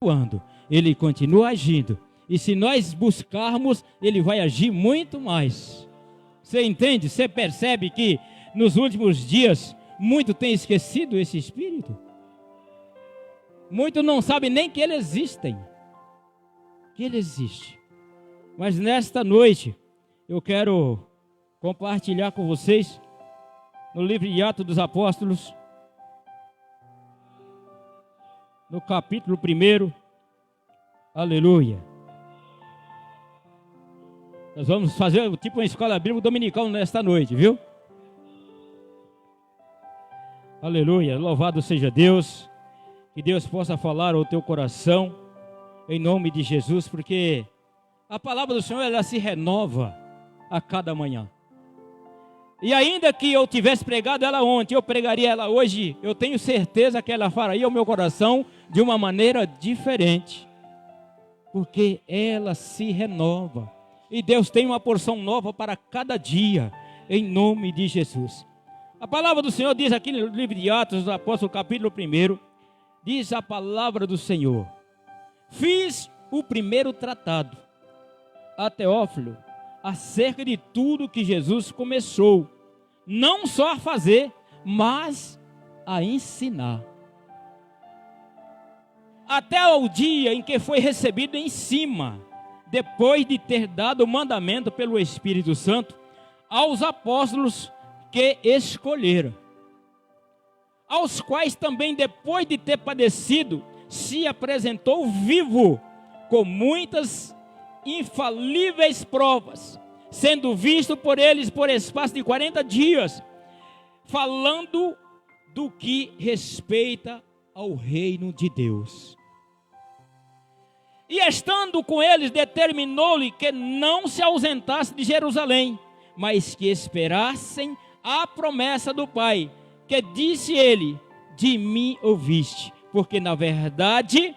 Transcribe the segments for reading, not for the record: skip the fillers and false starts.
atuando, Ele continua agindo. E se nós buscarmos, Ele vai agir muito mais. Você entende? Você percebe que nos últimos dias, muito tem esquecido esse Espírito? Muito não sabem nem que Ele existe. Que Ele existe. Mas nesta noite, eu quero compartilhar com vocês, no livro de Atos dos Apóstolos, no capítulo 1, aleluia. Nós vamos fazer tipo uma escola bíblica dominical nesta noite, viu? Aleluia, louvado seja Deus, que Deus possa falar ao teu coração, em nome de Jesus, porque a palavra do Senhor, ela se renova a cada manhã. E ainda que eu tivesse pregado ela ontem, eu pregaria ela hoje, eu tenho certeza que ela faria o meu coração de uma maneira diferente, porque ela se renova, e Deus tem uma porção nova para cada dia, em nome de Jesus. A palavra do Senhor diz aqui no livro de Atos dos Apóstolos, capítulo 1, diz a palavra do Senhor: fiz o primeiro tratado a Teófilo, acerca de tudo que Jesus começou, não só a fazer, mas a ensinar, até o dia em que foi recebido em cima, depois de ter dado o mandamento pelo Espírito Santo aos apóstolos que escolheram, aos quais também, depois de ter padecido, se apresentou vivo, com muitas infalíveis provas, sendo visto por eles por espaço de 40 dias, falando do que respeita ao reino de Deus. E estando com eles, determinou-lhe que não se ausentasse de Jerusalém, mas que esperassem a promessa do Pai, que disse ele: de mim ouviste, porque na verdade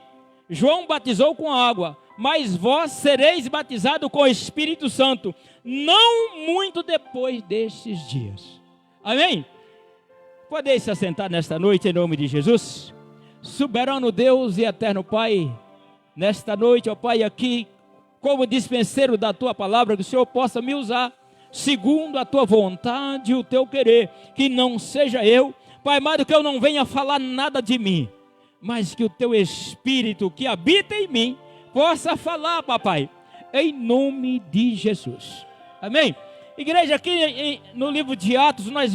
João batizou com água, mas vós sereis batizados com o Espírito Santo, não muito depois destes dias. Amém? Podeis se assentar nesta noite em nome de Jesus. Soberano Deus e eterno Pai, nesta noite, ó Pai, aqui como dispenseiro da Tua palavra, que o Senhor possa me usar segundo a Tua vontade e o Teu querer, que não seja eu, Pai amado, que eu não venha falar nada de mim, mas que o Teu Espírito que habita em mim possa falar, papai, em nome de Jesus. Amém? Igreja, aqui no livro de Atos nós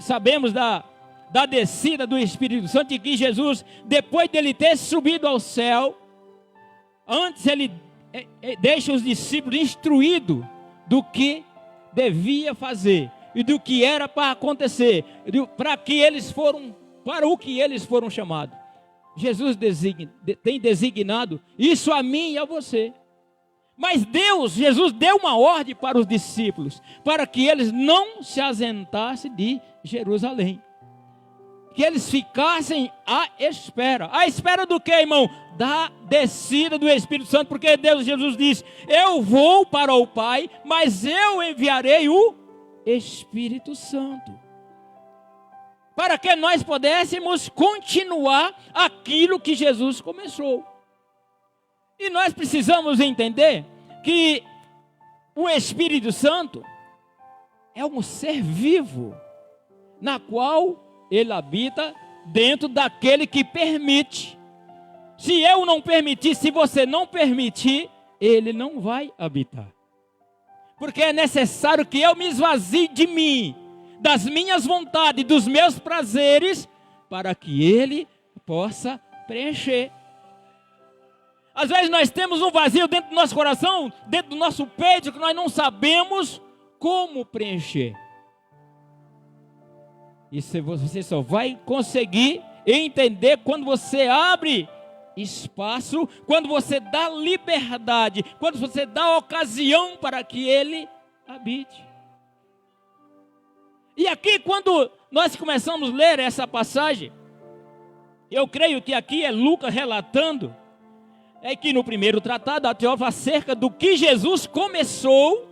sabemos da descida do Espírito Santo, e que Jesus, depois dele ter subido ao céu, antes ele deixa os discípulos instruídos do que devia fazer e do que era para acontecer, para o que eles foram chamados. Jesus tem designado isso a mim e a você. Mas Jesus deu uma ordem para os discípulos, para que eles não se ausentassem de Jerusalém, que eles ficassem à espera. À espera do que, irmão? Da descida do Espírito Santo, porque Jesus disse: eu vou para o Pai, mas eu enviarei o Espírito Santo, para que nós pudéssemos continuar aquilo que Jesus começou. E nós precisamos entender que o Espírito Santo é um ser vivo, na qual ele habita dentro daquele que permite. Se eu não permitir, se você não permitir, ele não vai habitar. Porque é necessário que eu me esvazie de mim, das minhas vontades, dos meus prazeres, para que ele possa preencher. Às vezes nós temos um vazio dentro do nosso coração, dentro do nosso peito, que nós não sabemos como preencher. Isso você só vai conseguir entender quando você abre espaço, quando você dá liberdade, quando você dá ocasião para que ele habite. E aqui, quando nós começamos a ler essa passagem, eu creio que aqui é Lucas relatando, é que no primeiro tratado, a Teófilo, acerca do que Jesus começou,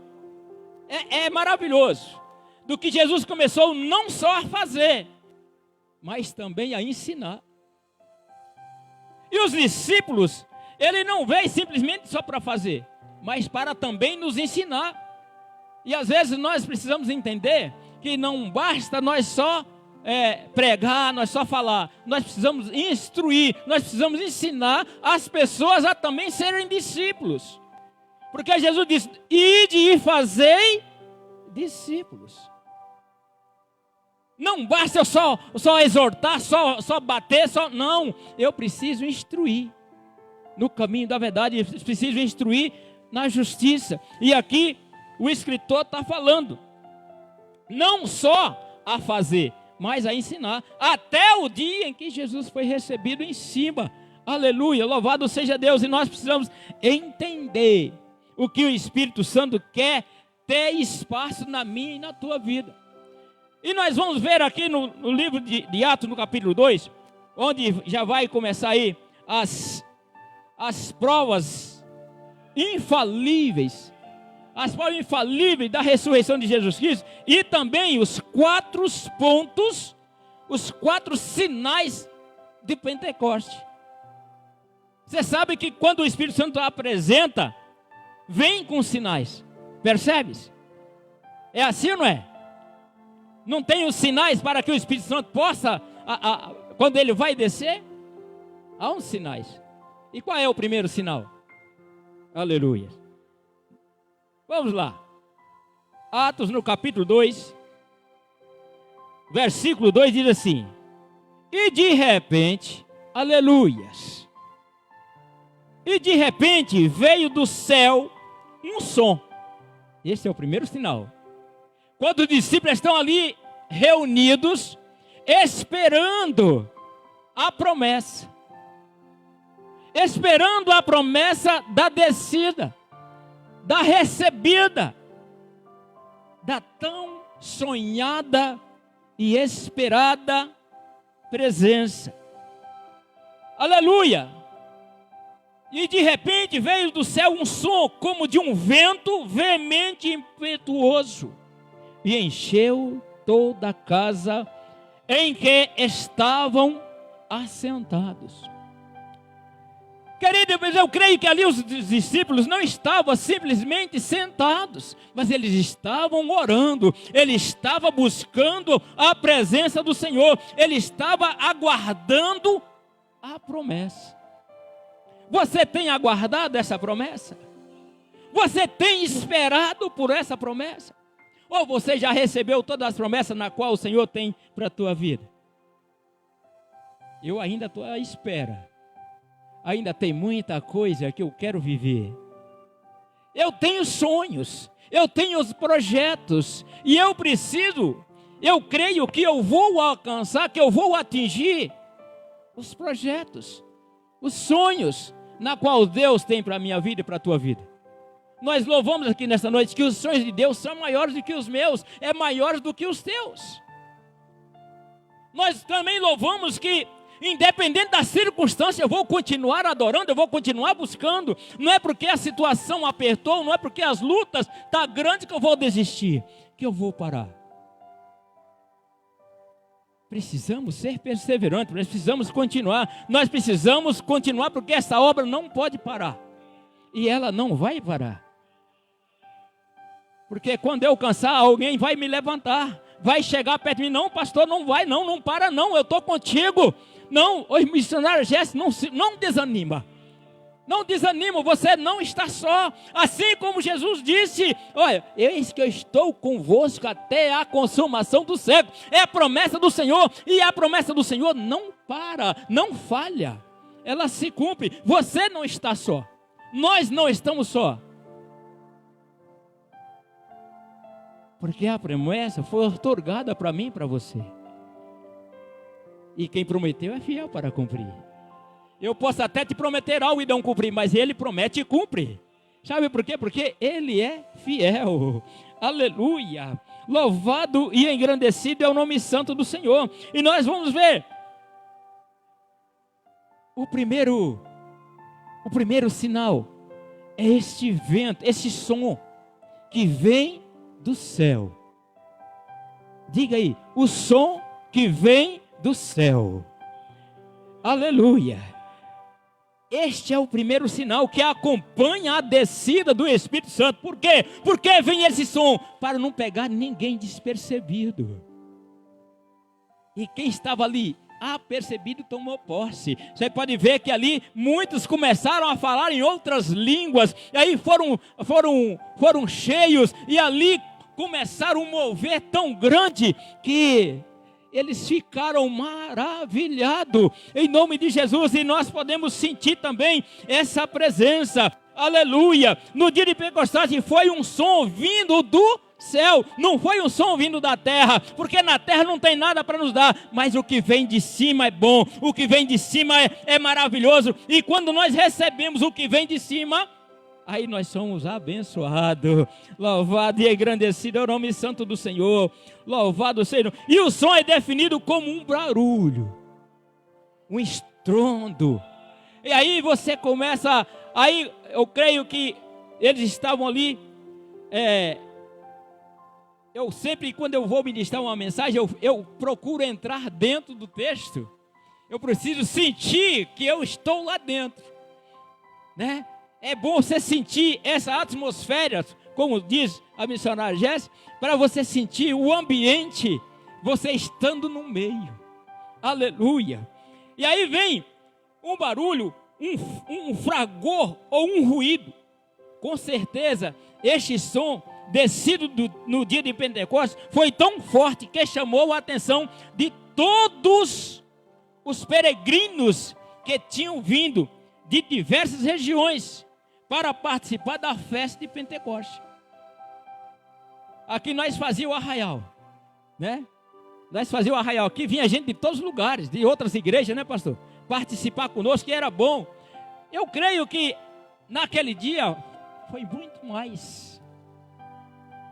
é maravilhoso, do que Jesus começou não só a fazer, mas também a ensinar. E os discípulos, ele não veio simplesmente só para fazer, mas para também nos ensinar. E às vezes nós precisamos entender que não basta nós só pregar, nós só falar. Nós precisamos instruir, nós precisamos ensinar as pessoas a também serem discípulos. Porque Jesus disse, ide e fazei discípulos. Não basta eu só exortar, só bater, não. Eu preciso instruir no caminho da verdade, eu preciso instruir na justiça. E aqui o escritor está falando, não só a fazer, mas a ensinar, até o dia em que Jesus foi recebido em cima. Aleluia, louvado seja Deus. E nós precisamos entender o que o Espírito Santo quer ter espaço na minha e na tua vida. E nós vamos ver aqui no livro de Atos, no capítulo 2, onde já vai começar aí as provas infalíveis, da ressurreição de Jesus Cristo, e também os 4 pontos, os 4 sinais de Pentecoste. Você sabe que quando o Espírito Santo apresenta, vem com sinais, percebes? É assim ou não é? Não tem os sinais para que o Espírito Santo possa, quando ele vai descer? Há uns sinais. E qual é o primeiro sinal? Aleluia. Vamos lá. Atos no capítulo 2, versículo 2 diz assim: e de repente, aleluias, e de repente veio do céu um som. Esse é o primeiro sinal. Quando os discípulos estão ali reunidos, esperando a promessa. Esperando a promessa da descida, da recebida, da tão sonhada e esperada presença. Aleluia! E de repente veio do céu um som como de um vento veemente e impetuoso, e encheu toda a casa em que estavam assentados. Queridos, eu creio que ali os discípulos não estavam simplesmente sentados, mas eles estavam orando, eles estavam buscando a presença do Senhor, eles estavam aguardando a promessa. Você tem aguardado essa promessa? Você tem esperado por essa promessa? Ou você já recebeu todas as promessas na qual o Senhor tem para a tua vida? Eu ainda estou à espera. Ainda tem muita coisa que eu quero viver. Eu tenho sonhos, eu tenho os projetos, e eu creio que eu vou alcançar, que eu vou atingir os projetos, os sonhos, na qual Deus tem para a minha vida e para a tua vida. Nós louvamos aqui nesta noite que os sonhos de Deus são maiores do que os meus, é maiores do que os teus. Nós também louvamos que, independente da circunstância, eu vou continuar adorando, eu vou continuar buscando. Não é porque a situação apertou, não é porque as lutas estão grandes que eu vou desistir, que eu vou parar. Precisamos ser perseverantes, nós precisamos continuar porque essa obra não pode parar. E ela não vai parar. Porque quando eu cansar, alguém vai me levantar, vai chegar perto de mim, não pastor, não vai, não para não, eu estou contigo. Não, o missionário Jesse, não desanima. Não desanima, você não está só. Assim como Jesus disse, olha, eis que eu estou convosco até a consumação do século. É a promessa do Senhor, e a promessa do Senhor não para, não falha. Ela se cumpre, você não está só. Nós não estamos só. Porque a promessa foi otorgada para mim e para você. E quem prometeu é fiel para cumprir. Eu posso até te prometer algo e não cumprir, mas Ele promete e cumpre. Sabe por quê? Porque Ele é fiel. Aleluia. Louvado e engrandecido é o nome santo do Senhor. E nós vamos ver o primeiro sinal é este vento, esse som que vem do céu. Diga aí, o som que vem do céu. Aleluia. Este é o primeiro sinal que acompanha a descida do Espírito Santo. Por quê? Porque vem esse som para não pegar ninguém despercebido. E quem estava ali apercebido tomou posse. Você pode ver que ali muitos começaram a falar em outras línguas. E aí foram cheios. E ali começaram um mover tão grande que eles ficaram maravilhados. Em nome de Jesus. E nós podemos sentir também essa presença. Aleluia. No dia de Pentecostes foi um som vindo do céu, não foi um som vindo da terra, porque na terra não tem nada para nos dar, mas o que vem de cima é bom, o que vem de cima é maravilhoso, e quando nós recebemos o que vem de cima, aí nós somos abençoados. Louvado e engrandecido é o nome santo do Senhor, louvado seja. E o som é definido como um barulho, um estrondo, e aí você começa, aí eu creio que eles estavam ali, eu sempre, quando eu vou ministrar uma mensagem, eu procuro entrar dentro do texto. Eu preciso sentir que eu estou lá dentro, né? É bom você sentir essa atmosfera, como diz a missionária Jéssica, para você sentir o ambiente, você estando no meio. Aleluia. E aí vem um barulho, um fragor ou um ruído. Com certeza, este som descido no dia de Pentecostes foi tão forte que chamou a atenção de todos os peregrinos que tinham vindo de diversas regiões para participar da festa de Pentecostes. Aqui nós fazíamos o arraial, né? Nós fazíamos o arraial, aqui vinha gente de todos os lugares, de outras igrejas, né, pastor? Participar conosco, que era bom. Eu creio que naquele dia foi muito mais.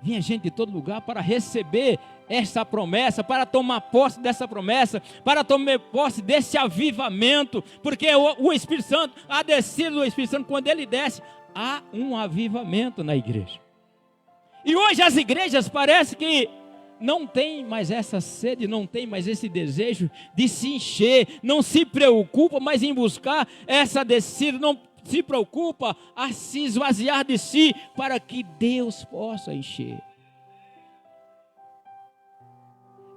Vinha gente de todo lugar para receber essa promessa, para tomar posse dessa promessa, para tomar posse desse avivamento, porque o Espírito Santo, a descida do Espírito Santo, quando ele desce, há um avivamento na igreja. E hoje as igrejas parece que não tem mais essa sede, não tem mais esse desejo de se encher, não se preocupa mais em buscar essa descida, não se preocupa a se esvaziar de si para que Deus possa encher.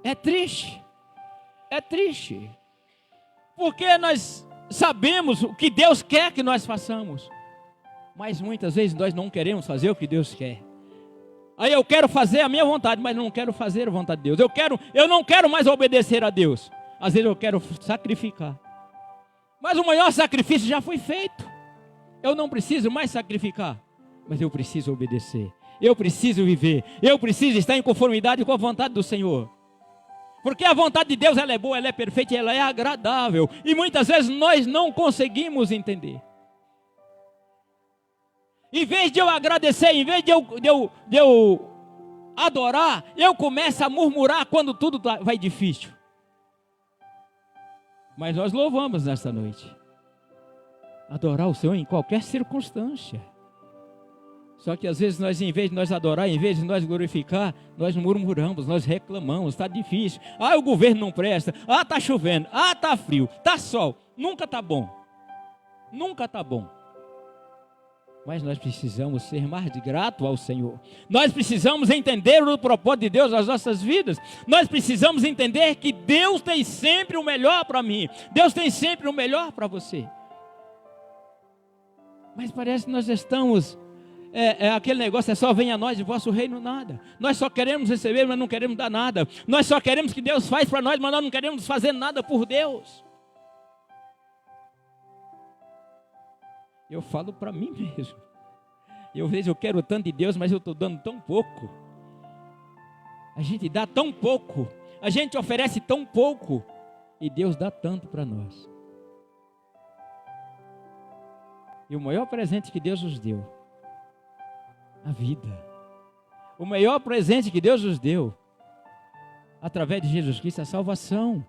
É triste, porque nós sabemos o que Deus quer que nós façamos, mas muitas vezes nós não queremos fazer o que Deus quer. Aí eu quero fazer a minha vontade, mas não quero fazer a vontade de Deus. Eu não quero mais obedecer a Deus. Às vezes eu quero sacrificar, mas o maior sacrifício já foi feito. Eu não preciso mais sacrificar, mas eu preciso obedecer. Eu preciso viver. Eu preciso estar em conformidade com a vontade do Senhor. Porque a vontade de Deus, ela é boa, ela é perfeita, ela é agradável. E muitas vezes nós não conseguimos entender. Em vez de eu agradecer, em vez de eu adorar, eu começo a murmurar quando tudo vai difícil. Mas nós louvamos nesta noite. Adorar o Senhor em qualquer circunstância. Só que às vezes nós, em vez de nós adorar, em vez de nós glorificar, nós murmuramos, nós reclamamos, está difícil. O governo não presta, está chovendo, está frio, está sol. Nunca está bom. Nunca está bom. Mas nós precisamos ser mais gratos ao Senhor. Nós precisamos entender o propósito de Deus nas nossas vidas. Nós precisamos entender que Deus tem sempre o melhor para mim. Deus tem sempre o melhor para você. Mas parece que nós estamos, aquele negócio, só venha a nós de vosso reino nada. Nós só queremos receber, mas não queremos dar nada. Nós só queremos que Deus faz para nós, mas nós não queremos fazer nada por Deus. Eu falo para mim mesmo. Eu vejo, eu quero tanto de Deus, mas eu estou dando tão pouco. A gente dá tão pouco. A gente oferece tão pouco. E Deus dá tanto para nós. E o maior presente que Deus nos deu, a vida. O maior presente que Deus nos deu, através de Jesus Cristo, é a salvação.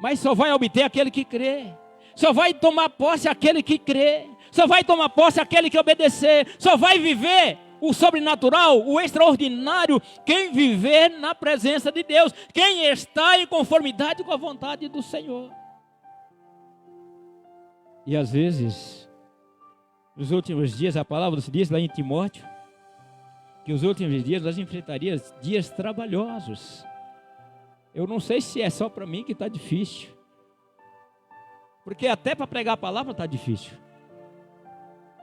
Mas só vai obter aquele que crê. Só vai tomar posse aquele que crê. Só vai tomar posse aquele que obedecer. Só vai viver o sobrenatural, o extraordinário, quem viver na presença de Deus. Quem está em conformidade com a vontade do Senhor. E às vezes, nos últimos dias, a palavra se diz lá em Timóteo, que os últimos dias nós enfrentaríamos dias trabalhosos. Eu não sei se é só para mim que está difícil. Porque até para pregar a palavra está difícil.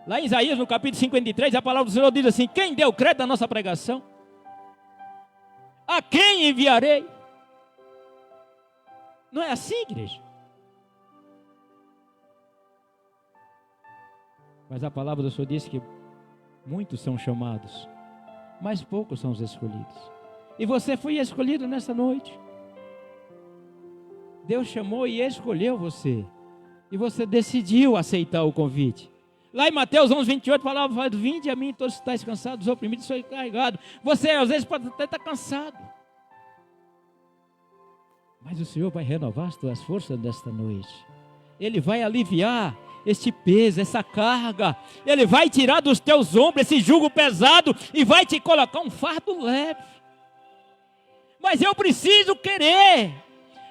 Lá em Isaías, no capítulo 53, a palavra do Senhor diz assim: quem deu crédito à nossa pregação? A quem enviarei? Não é assim, igreja? Mas a palavra do Senhor diz que muitos são chamados, mas poucos são os escolhidos. E você foi escolhido nessa noite. Deus chamou e escolheu você. E você decidiu aceitar o convite. Lá em Mateus 11, 28, a palavra fala: vinde a mim todos que estáis cansados, oprimidos, sobrecarregados. Você às vezes pode até estar cansado, mas o Senhor vai renovar as tuas forças nesta noite. Ele vai aliviar este peso, essa carga. Ele vai tirar dos teus ombros esse jugo pesado e vai te colocar um fardo leve. Mas eu preciso querer.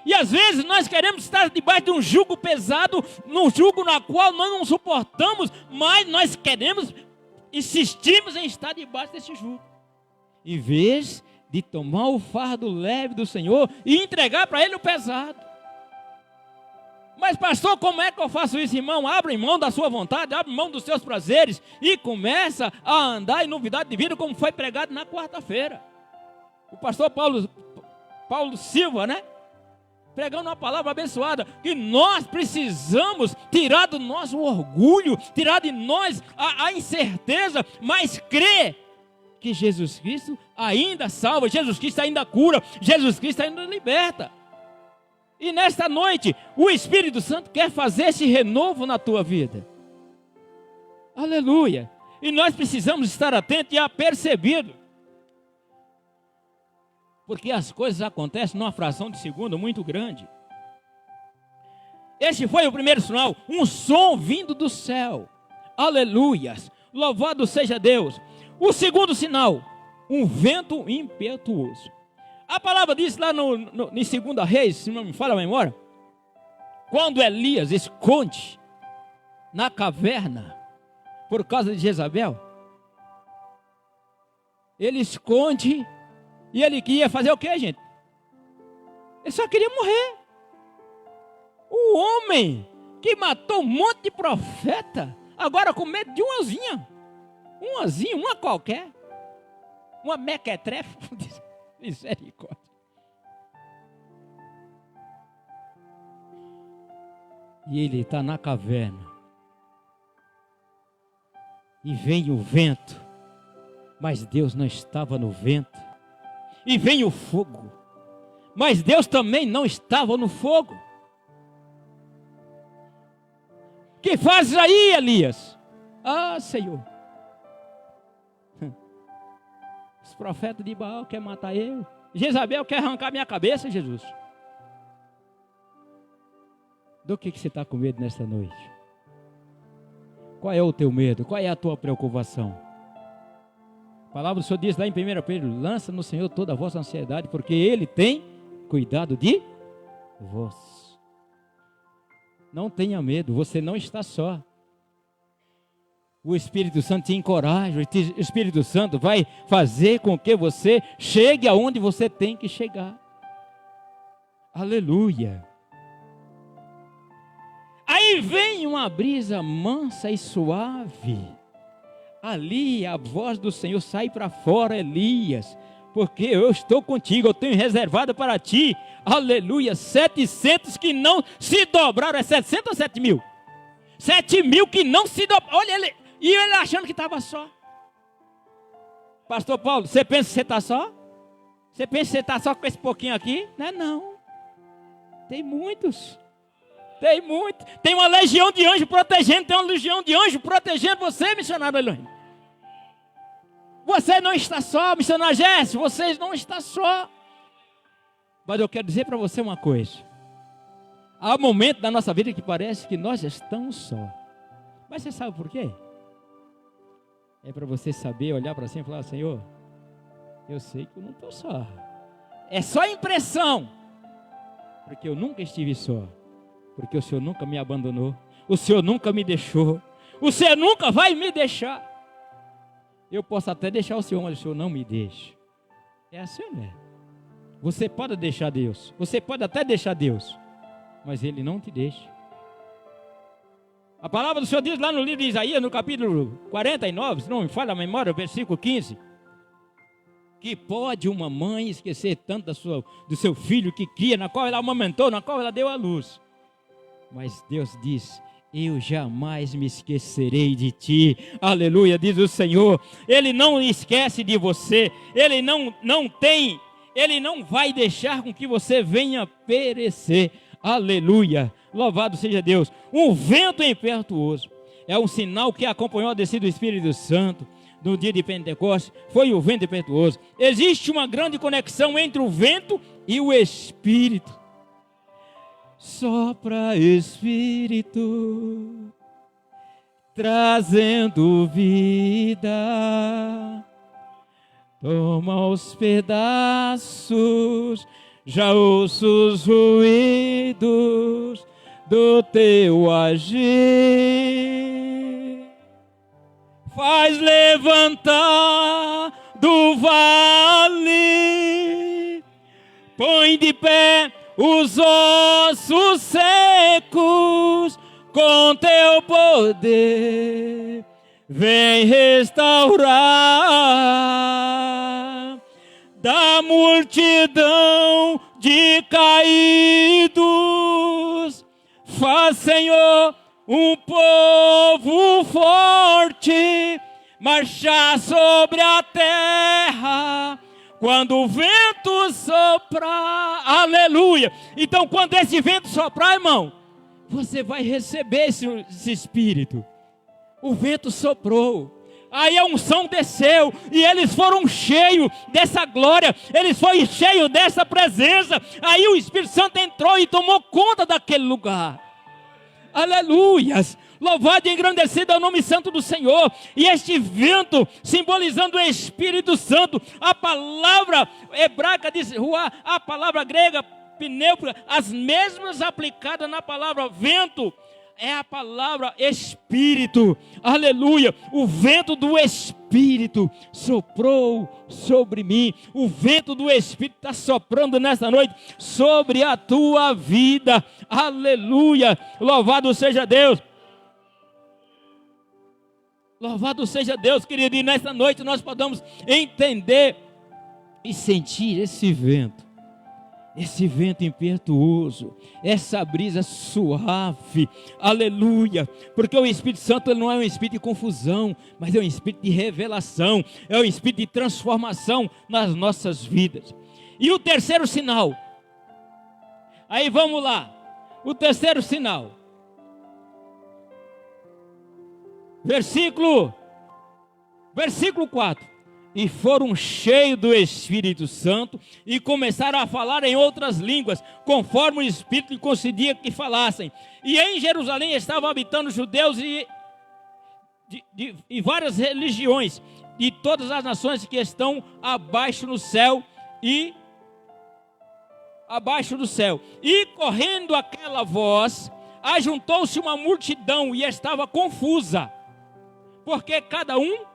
E às vezes nós queremos estar debaixo de um jugo pesado, num jugo na qual nós não suportamos, mas nós queremos, insistimos em estar debaixo desse jugo, em vez de tomar o fardo leve do Senhor e entregar para Ele o pesado. Mas pastor, como é que eu faço isso, irmão? Abre mão da sua vontade, abre mão dos seus prazeres e começa a andar em novidade de vida, como foi pregado na quarta-feira. O pastor Paulo Silva, né? Pregando uma palavra abençoada, que nós precisamos tirar do nosso orgulho, tirar de nós a incerteza, mas crer que Jesus Cristo ainda salva, Jesus Cristo ainda cura, Jesus Cristo ainda liberta. E nesta noite, o Espírito Santo quer fazer esse renovo na tua vida. Aleluia! E nós precisamos estar atentos e apercebidos, porque as coisas acontecem numa fração de segundo muito grande. Este foi o primeiro sinal, um som vindo do céu. Aleluias! Louvado seja Deus! O segundo sinal, um vento impetuoso. A palavra diz lá em 2 Reis, se não me falha a memória, quando Elias esconde na caverna por causa de Jezabel, ele esconde e ele queria fazer o que, gente? Ele só queria morrer. O homem que matou um monte de profeta, agora com medo de uma asinha, uma qualquer, uma mequetrefe, misericórdia. E ele está na caverna, e vem o vento, mas Deus não estava no vento. E vem o fogo, mas Deus também não estava no fogo. Que fazes aí, Elias? Ah, Senhor, os profetas de Baal querem matar eu, Jezabel quer arrancar minha cabeça, Jesus. Do que você está com medo nesta noite? Qual é o teu medo? Qual é a tua preocupação? A palavra do Senhor diz lá em 1 Pedro: lança no Senhor toda a vossa ansiedade, porque Ele tem cuidado de vós. Não tenha medo, você não está só. O Espírito Santo te encoraja, o Espírito Santo vai fazer com que você chegue aonde você tem que chegar. Aleluia. Aí vem uma brisa mansa e suave. Ali a voz do Senhor sai para fora: Elias, porque eu estou contigo, eu tenho reservado para ti, aleluia, 700 que não se dobraram. É 700 ou 7 mil? 7 mil que não se dobraram. Olha ele, e ele achando que estava só. Pastor Paulo, você pensa que você está só? Você pensa que você está só com esse pouquinho aqui? Não é não. Tem muitos. Tem muito. Tem uma legião de anjos protegendo. Tem uma legião de anjos protegendo você, missionário Elohim. Você não está só, missionário Jesse. Você não está só. Mas eu quero dizer para você uma coisa. Há momentos da nossa vida que parece que nós estamos só. Mas você sabe por quê? É para você saber olhar para cima e falar: Senhor, eu sei que eu não estou só. É só impressão. Porque eu nunca estive só. Porque o Senhor nunca me abandonou. o Senhor nunca me deixou, o Senhor nunca vai me deixar. Eu posso até deixar o Senhor, mas o Senhor não me deixa. É assim, né? Você pode deixar Deus, você pode até deixar Deus, mas Ele não te deixa. A palavra do Senhor diz lá no livro de Isaías, no capítulo 49, se não me falha a memória, versículo 15, que pode uma mãe esquecer tanto do seu filho que cria, na qual ela amamentou, na qual ela deu à luz. Mas Deus diz: eu jamais me esquecerei de ti. Aleluia, diz o Senhor. Ele não esquece de você. Ele não vai deixar com que você venha perecer. Aleluia, louvado seja Deus. Um vento impetuoso é um sinal que acompanhou a descida do Espírito Santo no dia de Pentecostes. Foi o vento impetuoso. Existe uma grande conexão entre o vento e o Espírito. Sopra, Espírito, trazendo vida, toma os pedaços, já ouço os ruídos do teu agir. Faz levantar do vale, põe de pé os ossos secos, com teu poder vem restaurar. Da multidão de caídos, faz, Senhor, um povo forte marchar sobre a terra quando o vento soprar. Aleluia. Então, quando esse vento soprar, irmão, você vai receber esse Espírito. O vento soprou, aí a unção desceu, e eles foram cheios dessa glória, eles foram cheios dessa presença. Aí o Espírito Santo entrou e tomou conta daquele lugar. Aleluias, louvado e engrandecido é o nome santo do Senhor. E este vento, simbolizando o Espírito Santo, a palavra hebraica diz ruá, a palavra grega pneumática, as mesmas aplicadas na palavra vento, é a palavra Espírito. Aleluia, o vento do Espírito soprou sobre mim. O vento do Espírito está soprando nesta noite sobre a tua vida. Aleluia, louvado seja Deus. Louvado seja Deus, querido. E nesta noite nós podemos entender e sentir esse vento impetuoso, essa brisa suave. Aleluia, porque o Espírito Santo ele não é um espírito de confusão, mas é um espírito de revelação, é um espírito de transformação nas nossas vidas. E o terceiro sinal, aí vamos lá, o terceiro sinal, versículo 4. E foram cheios do Espírito Santo e começaram a falar em outras línguas, conforme o Espírito lhe concedia que falassem. E em Jerusalém estavam habitando judeus e várias religiões, de todas as nações que estão abaixo do céu. E correndo aquela voz, ajuntou-se uma multidão e estava confusa, porque cada um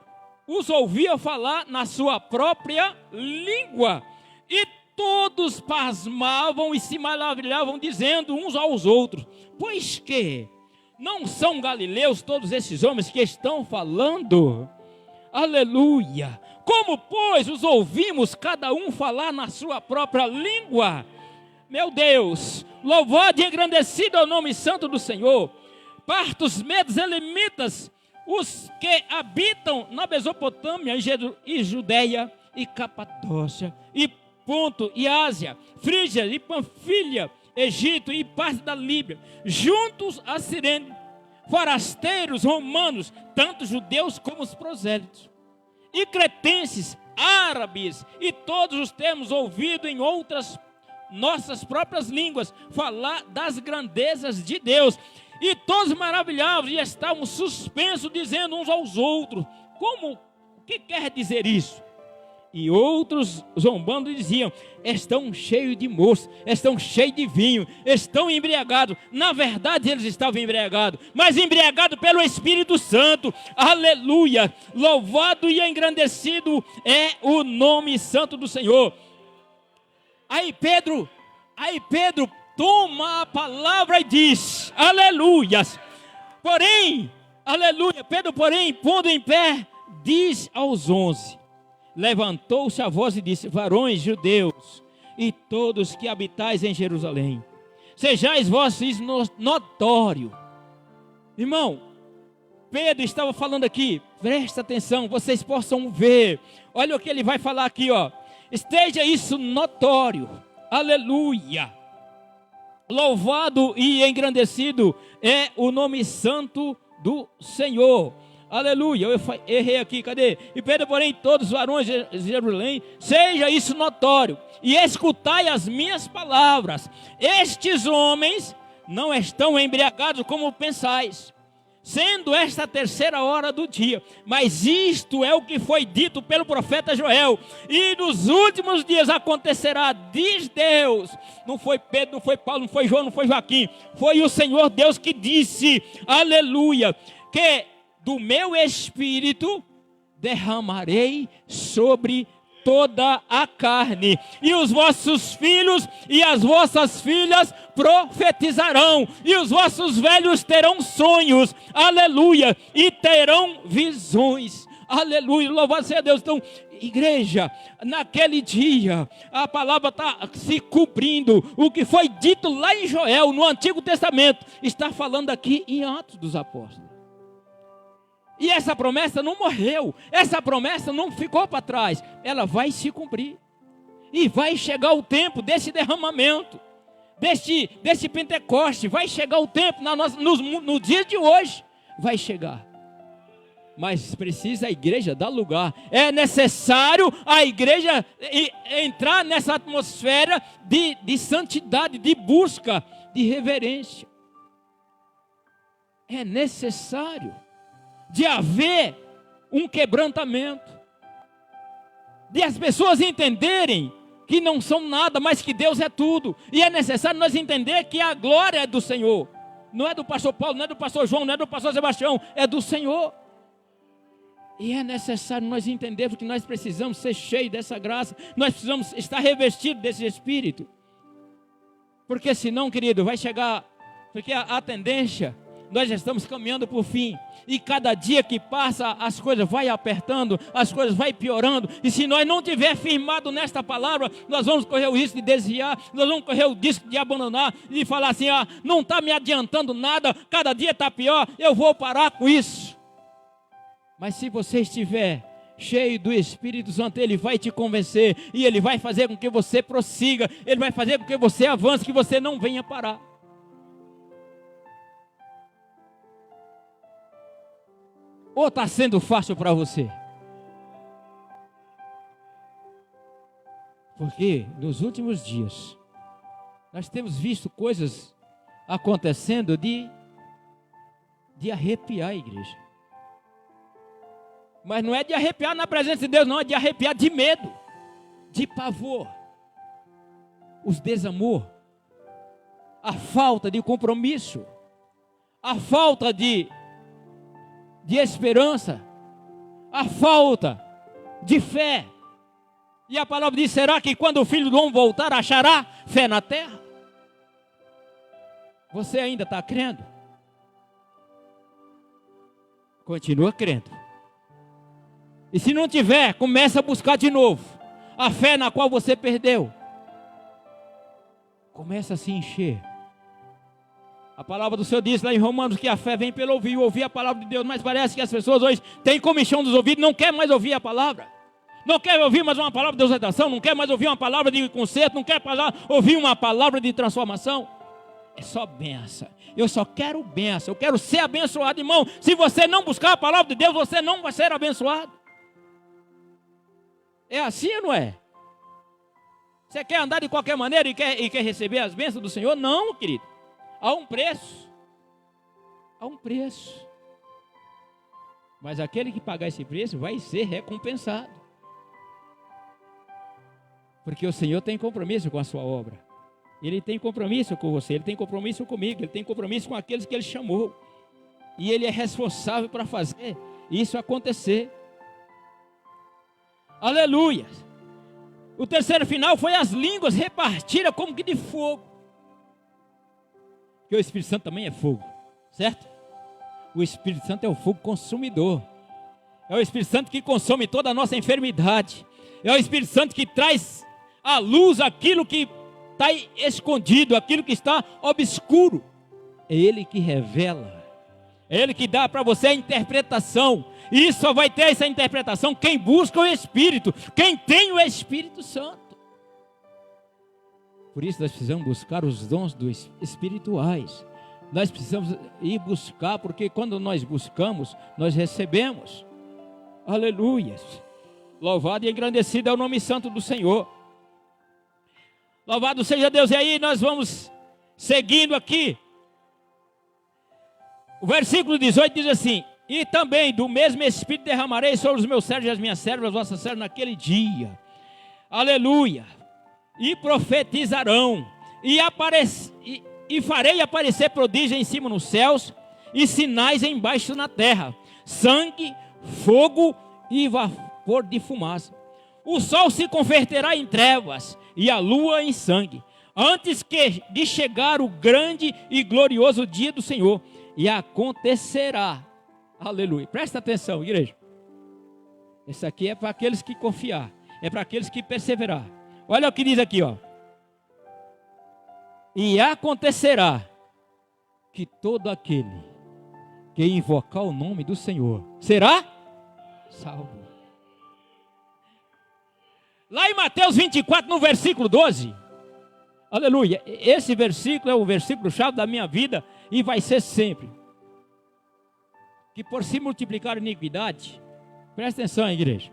os ouvia falar na sua própria língua. E todos pasmavam e se maravilhavam, dizendo uns aos outros: pois que não são galileus todos esses homens que estão falando? Aleluia. Como, pois, os ouvimos cada um falar na sua própria língua? Meu Deus, louvado e engrandecido é o nome santo do Senhor. Partos, medos, elamitas, os que habitam na Mesopotâmia e Judeia e Capadócia e Ponto e Ásia, Frígia e Panfilha, Egito e parte da Líbia, juntos a Cirene, forasteiros romanos, tanto judeus como os prosélitos, e cretenses, árabes, e todos os termos ouvidos em outras nossas própriras línguas, falar das grandezas de Deus. E todos maravilhavam e estavam suspensos, dizendo uns aos outros: o que quer dizer isso? E outros, zombando, diziam: estão cheios de moço, estão cheios de vinho, estão embriagados. Na verdade, eles estavam embriagados, mas embriagados pelo Espírito Santo. Aleluia! Louvado e engrandecido é o nome santo do Senhor. Aí Pedro toma a palavra e diz: aleluias. Porém, aleluia, Pedro, porém, pondo em pé, diz aos 11: levantou-se a voz e disse: varões judeus e todos que habitais em Jerusalém, sejais vós notório. Irmão, Pedro estava falando aqui, presta atenção, vocês possam ver. Olha o que ele vai falar aqui, ó. Esteja isso notório. Aleluia. Louvado e engrandecido é o nome santo do Senhor. Aleluia, eu errei aqui, cadê? E Pedro, porém, todos os varões de Jerusalém, seja isso notório, e escutai as minhas palavras. Estes homens não estão embriagados como pensais, sendo esta a 3ª hora do dia. Mas isto é o que foi dito pelo profeta Joel: e nos últimos dias acontecerá, diz Deus. Não foi Pedro, não foi Paulo, não foi João, não foi Joaquim, foi o Senhor Deus que disse, aleluia, que do meu espírito derramarei sobre toda a carne, e os vossos filhos e as vossas filhas profetizarão, e os vossos velhos terão sonhos, aleluia, e terão visões, aleluia, louvado seja Deus. Então, igreja, naquele dia, a palavra está se cumprindo. O que foi dito lá em Joel, no Antigo Testamento, está falando aqui em Atos dos Apóstolos. E essa promessa não morreu, essa promessa não ficou para trás, ela vai se cumprir. E vai chegar o tempo desse derramamento, desse Pentecoste, vai chegar o tempo no dia de hoje, vai chegar. Mas precisa a igreja dar lugar, é necessário a igreja entrar nessa atmosfera de santidade, de busca, de reverência. É necessário de haver um quebrantamento, de as pessoas entenderem que não são nada, mas que Deus é tudo. E é necessário nós entender que a glória é do Senhor, não é do pastor Paulo, não é do pastor João, não é do pastor Sebastião, é do Senhor. E é necessário nós entendermos que nós precisamos ser cheios dessa graça, nós precisamos estar revestidos desse Espírito, porque senão, querido, vai chegar, porque a tendência, nós já estamos caminhando para o fim, e cada dia que passa as coisas vai apertando, as coisas vai piorando, e se nós não tiver firmado nesta palavra, nós vamos correr o risco de desviar, nós vamos correr o risco de abandonar, de falar assim, não está me adiantando nada, cada dia está pior, eu vou parar com isso. Mas se você estiver cheio do Espírito Santo, Ele vai te convencer, e Ele vai fazer com que você prossiga, Ele vai fazer com que você avance, que você não venha parar. Ou está sendo fácil para você? Porque nos últimos dias, nós temos visto coisas acontecendo de arrepiar a igreja. Mas não é de arrepiar na presença de Deus, não, é de arrepiar de medo, de pavor. Os desamor, a falta de compromisso, a falta de esperança, a falta de fé. E a palavra diz: será que quando o Filho do Homem voltar, achará fé na terra? Você ainda está crendo? Continua crendo. E se não tiver, começa a buscar de novo a fé na qual você perdeu. Começa a se encher. A palavra do Senhor diz lá em Romanos que a fé vem pelo ouvir a palavra de Deus. Mas parece que as pessoas hoje têm comichão dos ouvidos, não quer mais ouvir a palavra. Não quer ouvir mais uma palavra de exortação, não quer mais ouvir uma palavra de conserto, não quer ouvir uma palavra de transformação. É só bênção. Eu só quero bênção, eu quero ser abençoado, irmão. Se você não buscar a palavra de Deus, você não vai ser abençoado. É assim ou não é? Você quer andar de qualquer maneira e quer receber as bênçãos do Senhor? Não, querido. Há um preço. Há um preço. Mas aquele que pagar esse preço vai ser recompensado. Porque o Senhor tem compromisso com a sua obra. Ele tem compromisso com você, Ele tem compromisso comigo, Ele tem compromisso com aqueles que Ele chamou. E Ele é responsável para fazer isso acontecer. Aleluia! O terceiro final foi as línguas repartidas como que de fogo. Porque o Espírito Santo também é fogo, certo? O Espírito Santo é o fogo consumidor. É o Espírito Santo que consome toda a nossa enfermidade. É o Espírito Santo que traz à luz aquilo que está escondido, aquilo que está obscuro. É Ele que revela. É Ele que dá para você a interpretação. E só vai ter essa interpretação quem busca o Espírito, quem tem o Espírito Santo. Por isso nós precisamos buscar os dons espirituais. Nós precisamos ir buscar, porque quando nós buscamos, nós recebemos. Aleluia! Louvado e engrandecido é o nome santo do Senhor. Louvado seja Deus. E aí nós vamos seguindo aqui. O versículo 18 diz assim: e também do mesmo Espírito derramarei sobre os meus servos e as minhas servas, vossas servas, naquele dia. Aleluia. E profetizarão. E farei aparecer prodígio em cima nos céus e sinais embaixo na terra: sangue, fogo e vapor de fumaça. O sol se converterá em trevas e a lua em sangue, antes de chegar o grande e glorioso dia do Senhor. E acontecerá. Aleluia. Presta atenção, igreja. Isso aqui é para aqueles que confiar. É para aqueles que perseverar. Olha o que diz aqui, ó. E acontecerá que todo aquele que invocar o nome do Senhor será salvo. Lá em Mateus 24, no versículo 12. Aleluia. Esse versículo é o versículo chave da minha vida e vai ser sempre. Que por se multiplicar a iniquidade, presta atenção, igreja,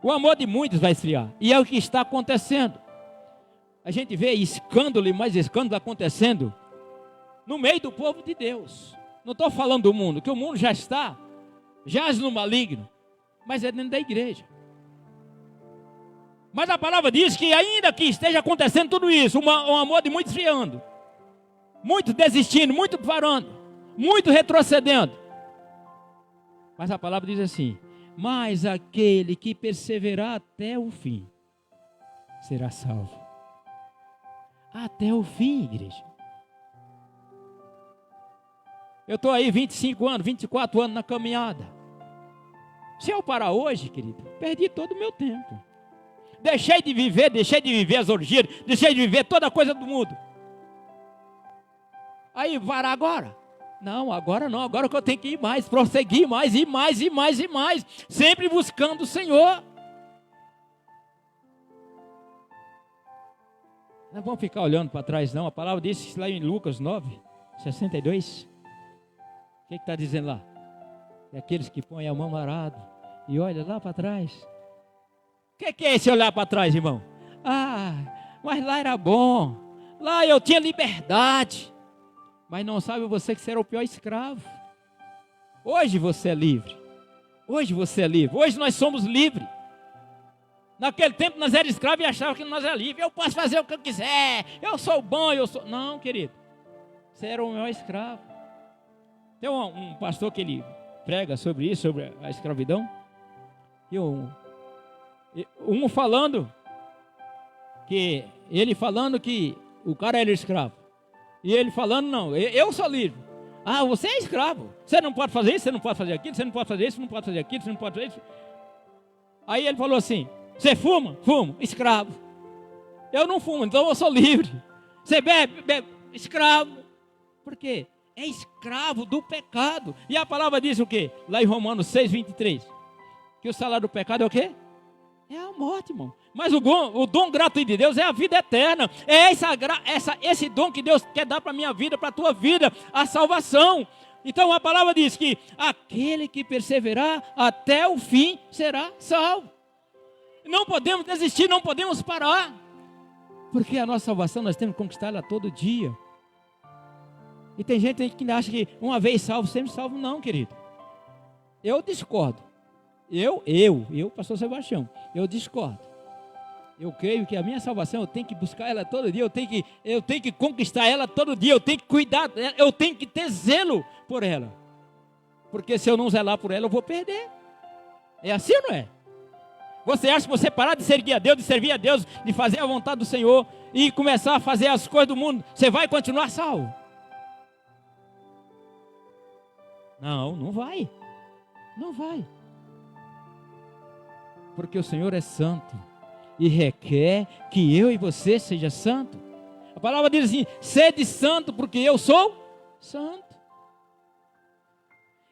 o amor de muitos vai esfriar. E é o que está acontecendo. A gente vê escândalo e mais escândalo acontecendo no meio do povo de Deus. Não estou falando do mundo, que o mundo já jaz no maligno, mas é dentro da igreja. Mas a palavra diz que ainda que esteja acontecendo tudo isso, um amor de muitos esfriando, muito desistindo, muito parando, muito retrocedendo. Mas a palavra diz assim: mas aquele que perseverar até o fim será salvo. Até o fim, igreja. Eu estou aí 25 anos, 24 anos na caminhada. Se eu parar hoje, querido, perdi todo o meu tempo. Deixei de viver as orgias, deixei de viver toda a coisa do mundo. Aí, parar agora? Não, agora não, agora que eu tenho que ir mais, prosseguir mais, e mais, e mais, e mais, sempre buscando o Senhor. Não vamos ficar olhando para trás não, a palavra diz lá em Lucas 9, 62, o que está dizendo lá? É aqueles que põem a mão no arado e olham lá para trás. O que é esse olhar para trás, irmão? Ah, mas lá era bom, lá eu tinha liberdade. Mas não sabe você que será o pior escravo. Hoje você é livre. Hoje você é livre. Hoje nós somos livres. Naquele tempo nós éramos escravos e achávamos que nós éramos livres. Eu posso fazer o que eu quiser. Eu sou bom, eu sou... Não, querido. Você era o maior escravo. Tem um pastor que ele prega sobre isso, sobre a escravidão. E um falando que... Ele falando que o cara era escravo. E ele falando, não, eu sou livre. Ah, você é escravo. Você não pode fazer isso, você não pode fazer aquilo, você não pode fazer isso, não pode fazer aquilo, você não pode fazer isso. Aí ele falou assim: você fuma? Fumo, escravo. Eu não fumo, então eu sou livre. Você bebe? Bebe, escravo. Por quê? É escravo do pecado. E a palavra diz o quê? Lá em Romanos 6, 23. Que o salário do pecado é o quê? É a morte, irmão. Mas o dom gratuito de Deus é a vida eterna. É esse dom que Deus quer dar para a minha vida, para a tua vida, a salvação. Então a palavra diz que aquele que perseverar até o fim será salvo. Não podemos desistir, não podemos parar. Porque a nossa salvação nós temos que conquistar ela todo dia. E tem gente que acha que uma vez salvo, sempre salvo. Não, querido. Eu discordo. Eu, pastor Sebastião, eu discordo. Eu creio que a minha salvação, eu tenho que buscar ela todo dia, eu tenho que conquistar ela todo dia, eu tenho que cuidar dela, eu tenho que ter zelo por ela. Porque se eu não zelar por ela, eu vou perder. É assim ou não é? Você acha que você parar de seguir a Deus, de servir a Deus, de fazer a vontade do Senhor e começar a fazer as coisas do mundo, você vai continuar salvo? Não, não vai. Não vai. Porque o Senhor é santo e requer que eu e você seja santo. A palavra diz assim: sede santo porque eu sou santo.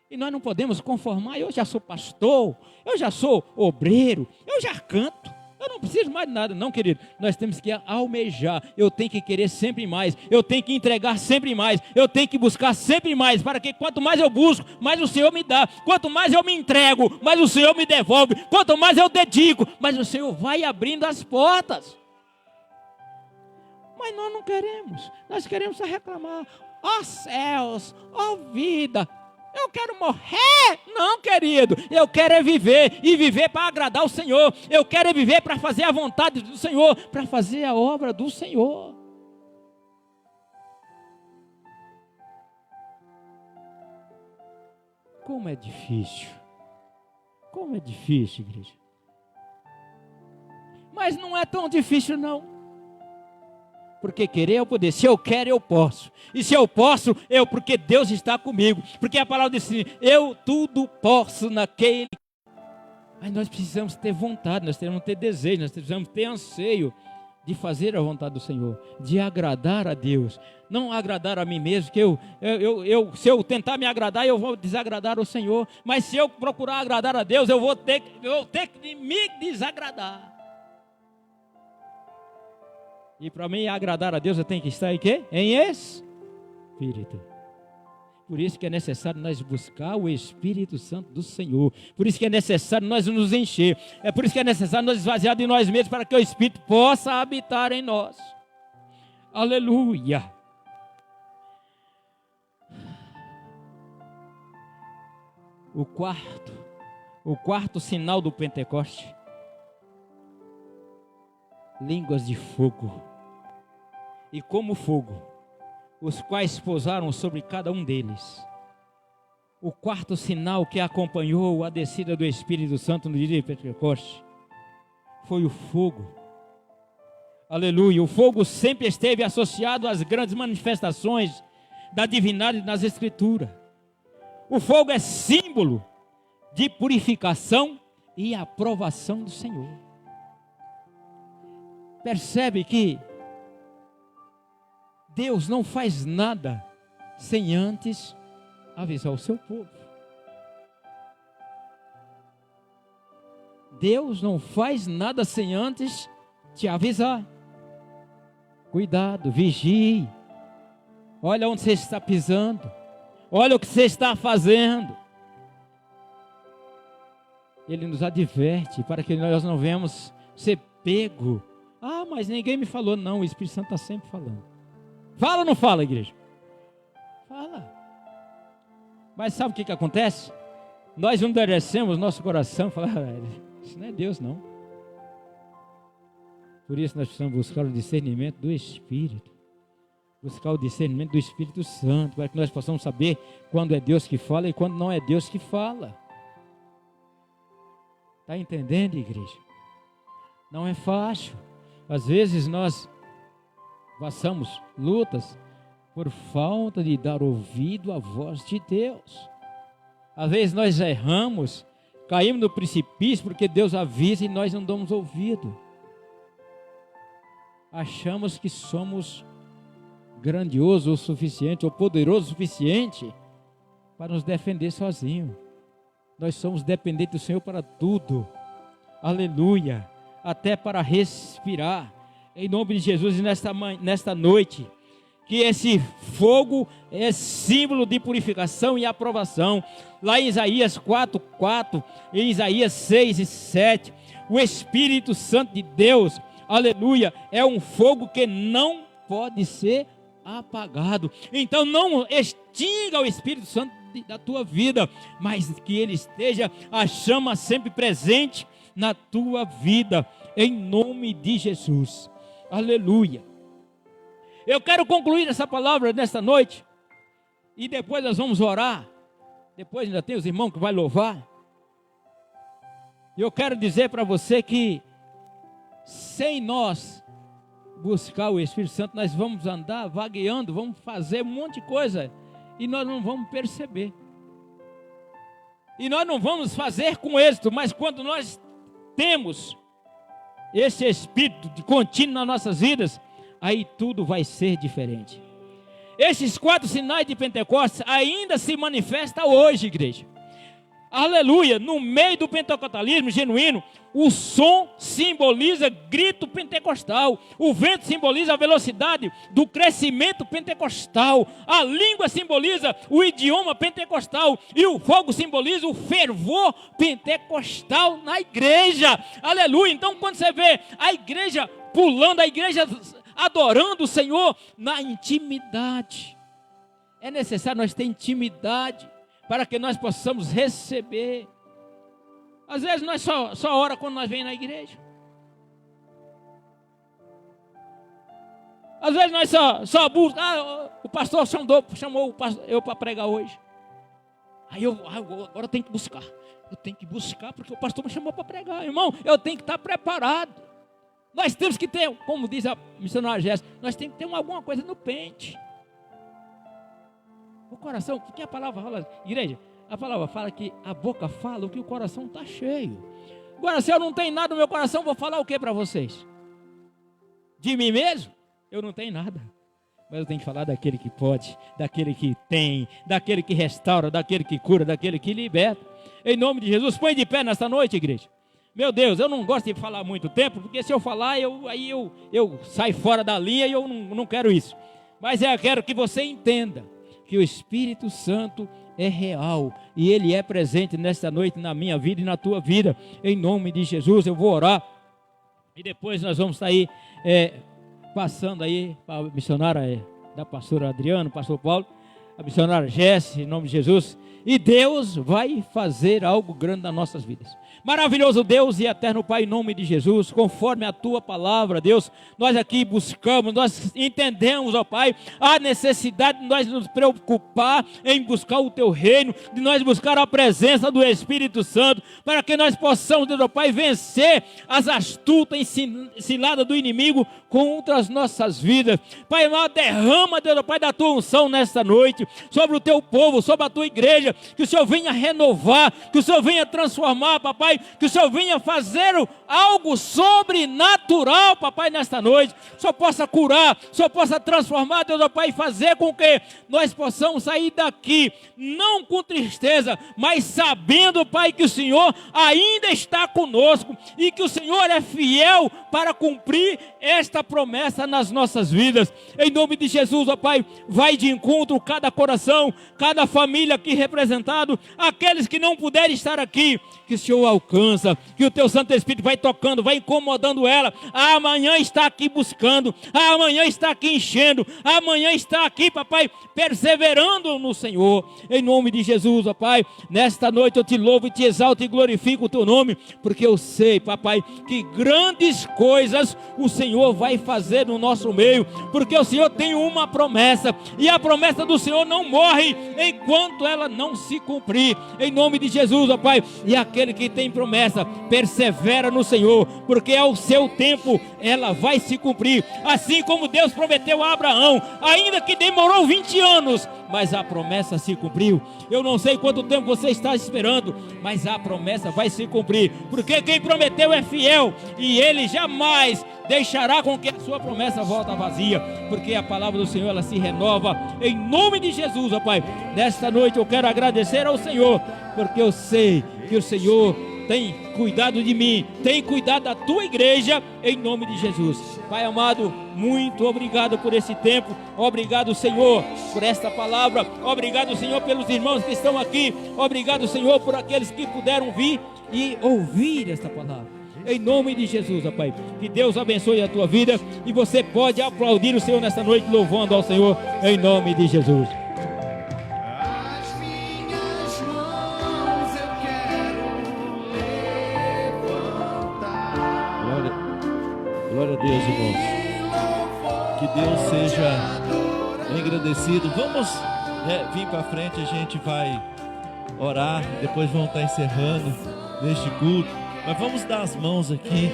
E nós não podemos conformar. Eu já sou pastor, eu já sou obreiro, eu já canto, eu não preciso mais de nada. Não, querido, nós temos que almejar. Eu tenho que querer sempre mais, eu tenho que entregar sempre mais, eu tenho que buscar sempre mais, para que quanto mais eu busco, mais o Senhor me dá. Quanto mais eu me entrego, mais o Senhor me devolve. Quanto mais eu dedico, mais o Senhor vai abrindo as portas. Mas nós não queremos. Nós queremos só reclamar: ó céus, ó vida, eu quero morrer. Não, querido, eu quero é viver, e viver para agradar o Senhor. Eu quero é viver para fazer a vontade do Senhor, para fazer a obra do Senhor. Como é difícil. Como é difícil, igreja. Mas não é tão difícil não. Porque querer é o poder. Se eu quero, eu posso. E se eu posso, porque Deus está comigo. Porque a palavra diz assim: eu tudo posso naquele. Mas nós precisamos ter vontade, nós precisamos ter desejo, nós precisamos ter anseio de fazer a vontade do Senhor, de agradar a Deus. Não agradar a mim mesmo, que se eu tentar me agradar, eu vou desagradar o Senhor. Mas se eu procurar agradar a Deus, eu vou ter que me desagradar. E para mim agradar a Deus, eu tenho que estar em quê? Em Espírito. Por isso que é necessário nós buscar o Espírito Santo do Senhor. Por isso que é necessário nós nos encher. É por isso que é necessário nós esvaziar de nós mesmos, para que o Espírito possa habitar em nós. Aleluia. O quarto sinal do Pentecoste: línguas de fogo. E como fogo, os quais pousaram sobre cada um deles. O quarto sinal que acompanhou a descida do Espírito Santo no dia de Pentecoste foi o fogo. Aleluia. O fogo sempre esteve associado às grandes manifestações da divindade nas Escrituras. O fogo é símbolo de purificação e aprovação do Senhor. Percebe que Deus não faz nada sem antes avisar o seu povo. Deus não faz nada sem antes te avisar. Cuidado, vigie. Olha onde você está pisando. Olha o que você está fazendo. Ele nos adverte para que nós não venhamos ser pego. Ah, mas ninguém me falou. Não, o Espírito Santo está sempre falando. Fala ou não fala, igreja? Fala. Mas sabe o que acontece? Nós endurecemos nosso coração. Isso não é Deus, não. Por isso nós precisamos buscar o discernimento do Espírito. Buscar o discernimento do Espírito Santo, para que nós possamos saber quando é Deus que fala e quando não é Deus que fala. Está entendendo, igreja? Não é fácil. Às vezes nós passamos lutas por falta de dar ouvido à voz de Deus. Às vezes nós erramos, caímos no precipício porque Deus avisa e nós não damos ouvido. Achamos que somos grandiosos o suficiente, ou poderoso o suficiente para nos defender sozinhos. Nós somos dependentes do Senhor para tudo. Aleluia. Até para respirar. Em nome de Jesus, e nesta noite, que esse fogo é símbolo de purificação e aprovação. Lá em Isaías 4:4, em Isaías 6:7, o Espírito Santo de Deus, aleluia, é um fogo que não pode ser apagado. Então não extinga o Espírito Santo da tua vida, mas que ele esteja a chama sempre presente na tua vida. em nome de Jesus. Aleluia. Eu quero concluir essa palavra nesta noite, e depois nós vamos orar. Depois ainda tem os irmãos que vão louvar. E eu quero dizer para você que sem nós buscar o Espírito Santo, nós vamos andar vagueando, vamos fazer um monte de coisa e nós não vamos perceber. E nós não vamos fazer com êxito, mas quando nós temos esse Espírito de contínuo nas nossas vidas, aí tudo vai ser diferente. Esses 4 sinais de Pentecostes ainda se manifestam hoje, igreja. Aleluia, no meio do pentecostalismo genuíno, o som simboliza grito pentecostal, o vento simboliza a velocidade do crescimento pentecostal, a língua simboliza o idioma pentecostal e o fogo simboliza o fervor pentecostal na igreja. Aleluia, então quando você vê a igreja pulando, a igreja adorando o Senhor na intimidade, é necessário nós ter intimidade para que nós possamos receber. Às vezes nós só ora quando nós vem na igreja. Às vezes nós só buscamos. O pastor chamou eu para pregar hoje. Aí agora eu tenho que buscar. Eu tenho que buscar porque o pastor me chamou para pregar. Irmão, eu tenho que estar preparado. Nós temos que ter, como diz a missionária Jéssica, nós temos que ter alguma coisa no pente. O coração, porque a palavra fala, igreja, a palavra fala que a boca fala o que o coração está cheio. Agora, se eu não tenho nada no meu coração, vou falar o que para vocês? De mim mesmo? Eu não tenho nada. Mas eu tenho que falar daquele que pode, daquele que tem, daquele que restaura, daquele que cura, daquele que liberta. Em nome de Jesus, põe de pé nesta noite, igreja. Meu Deus, eu não gosto de falar muito tempo, porque se eu falar, eu saio fora da linha e eu não quero isso. Mas eu quero que você entenda que o Espírito Santo é real e Ele é presente nesta noite na minha vida e na tua vida. Em nome de Jesus, eu vou orar e depois nós vamos sair passando aí para a missionária da pastora Adriano, pastor Paulo, a missionária Jéssica, em nome de Jesus. E Deus vai fazer algo grande nas nossas vidas. Maravilhoso Deus e eterno Pai, em nome de Jesus, conforme a Tua palavra, Deus, nós aqui buscamos, nós entendemos, ó Pai, a necessidade de nós nos preocupar em buscar o Teu reino, de nós buscar a presença do Espírito Santo, para que nós possamos, Deus, ó Pai, vencer as astutas ciladas do inimigo contra as nossas vidas. Pai, nós derrama, Deus, ó Pai, da Tua unção nesta noite, sobre o Teu povo, sobre a Tua igreja, que o Senhor venha renovar, que o Senhor venha transformar, papai, que o Senhor venha fazer algo sobrenatural, papai, nesta noite. O Senhor possa curar, o Senhor possa transformar, Deus, ó Pai, e fazer com que nós possamos sair daqui, não com tristeza, mas sabendo, Pai, que o Senhor ainda está conosco e que o Senhor é fiel para cumprir esta promessa nas nossas vidas. Em nome de Jesus, ó Pai, vai de encontro cada coração, cada família aqui representado, aqueles que não puderem estar aqui, que o Senhor alcança, que o Teu Santo Espírito vai tocando, vai incomodando ela. Amanhã está aqui buscando, amanhã está aqui enchendo, amanhã está aqui, papai, perseverando no Senhor. Em nome de Jesus, ó Pai, nesta noite eu te louvo e te exalto e glorifico o Teu nome, porque eu sei, papai, que grandes coisas o Senhor vai fazer no nosso meio, porque o Senhor tem uma promessa, e a promessa do Senhor não morre enquanto ela não se cumprir. Em nome de Jesus, ó Pai, e aquele que tem promessa, persevera no Senhor, porque ao seu tempo ela vai se cumprir, assim como Deus prometeu a Abraão, ainda que demorou 20 anos, mas a promessa se cumpriu. Eu não sei quanto tempo você está esperando, mas a promessa vai se cumprir, porque quem prometeu é fiel, e Ele jamais deixará com que a sua promessa volte vazia, porque a palavra do Senhor, ela se renova. Em nome de Jesus, ó Pai, nesta noite eu quero agradecer ao Senhor, porque eu sei que o Senhor tem cuidado de mim, tem cuidado da tua igreja, em nome de Jesus. Pai amado, muito obrigado por esse tempo, obrigado, Senhor, por esta palavra, obrigado, Senhor, pelos irmãos que estão aqui, obrigado, Senhor, por aqueles que puderam vir e ouvir esta palavra. Em nome de Jesus, ó Pai, que Deus abençoe a tua vida, e você pode aplaudir o Senhor nesta noite, louvando ao Senhor, em nome de Jesus. Glória. Glória a Deus, irmãos. Que Deus seja engrandecido. Vamos vir para frente, a gente vai orar. Depois vamos estar encerrando neste culto. Mas vamos dar as mãos aqui,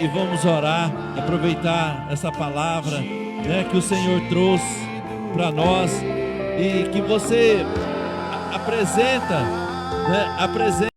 e vamos orar, aproveitar essa palavra, que o Senhor trouxe para nós, e que você apresenta